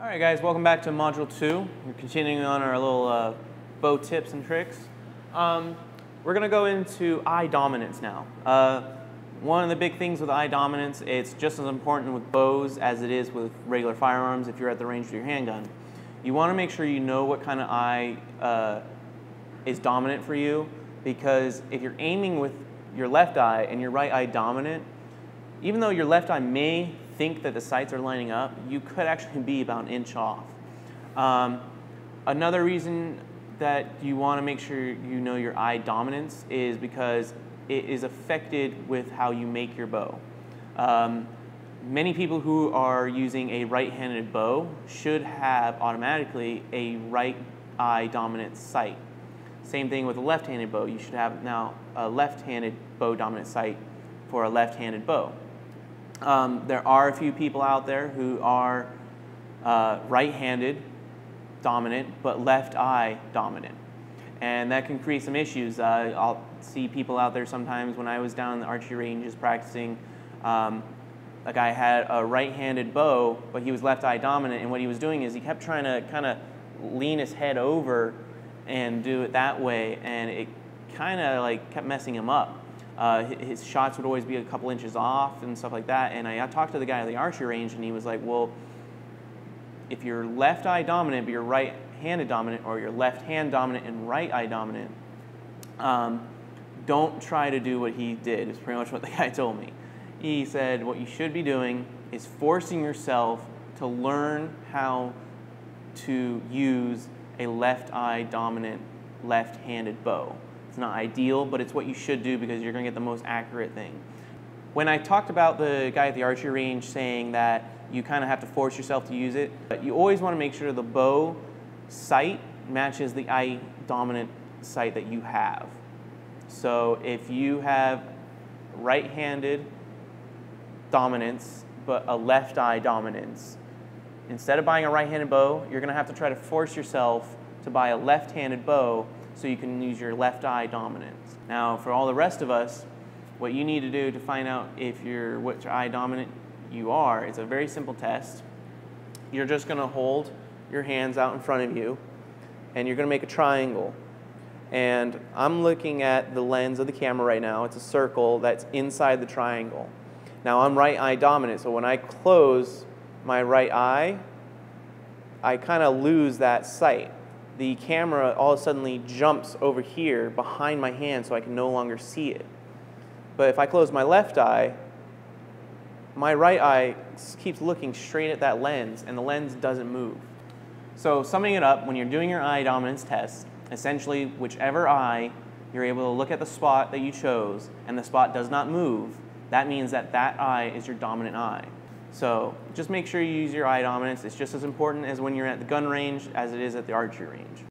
All right, guys, welcome back to Module 2. We're continuing on our little bow tips and tricks. We're going to go into eye dominance now. One of the big things with eye dominance, it's just as important with bows as it is with regular firearms if you're at the range with your handgun. You want to make sure you know what kind of eye is dominant for you, because if you're aiming with your left eye and your right eye dominant, even though your left eye may think that the sights are lining up, you could actually be about an inch off. Another reason that you want to make sure you know your eye dominance is because it is affected with how you make your bow. Many people who are using a right-handed bow should have automatically a right eye dominant sight. Same thing with a left-handed bow. You should have now a left-handed bow dominant sight for a left-handed bow. There are a few people out there who are right-handed dominant, but left eye dominant. And that can create some issues. I'll see people out there sometimes when I was down in the archery ranges practicing. A guy had a right-handed bow, but he was left eye dominant, and what he was doing is he kept trying to kind of lean his head over and do it that way, and it kind of like kept messing him up. His shots would always be a couple inches off and stuff like that. And I talked to the guy at the archery range, and he was like, well, if you're left eye dominant but you're right-handed dominant, or you're left hand dominant and right eye dominant, don't try to do what he did, is pretty much what the guy told me. He said what you should be doing is forcing yourself to learn how to use a left eye dominant left-handed bow. It's not ideal, but it's what you should do because you're going to get the most accurate thing. When I talked about the guy at the archery range saying that you kind of have to force yourself to use it, but you always want to make sure the bow sight matches the eye dominant sight that you have. So if you have right-handed dominance but a left eye dominance, instead of buying a right-handed bow, you're going to have to try to force yourself to buy a left-handed bow so you can use your left eye dominance. Now, for all the rest of us, what you need to do to find out if you're which eye dominant you are, it's a very simple test. You're just going to hold your hands out in front of you, and you're going to make a triangle. And I'm looking at the lens of the camera right now. It's a circle that's inside the triangle. Now, I'm right eye dominant, so when I close my right eye, I kind of lose that sight. The camera all of a sudden jumps over here behind my hand so I can no longer see it. But if I close my left eye, my right eye keeps looking straight at that lens, and the lens doesn't move. So summing it up, when you're doing your eye dominance test, essentially whichever eye you're able to look at the spot that you chose and the spot does not move, that means that that eye is your dominant eye. So just make sure you use your eye dominance. It's just as important as when you're at the gun range as it is at the archery range.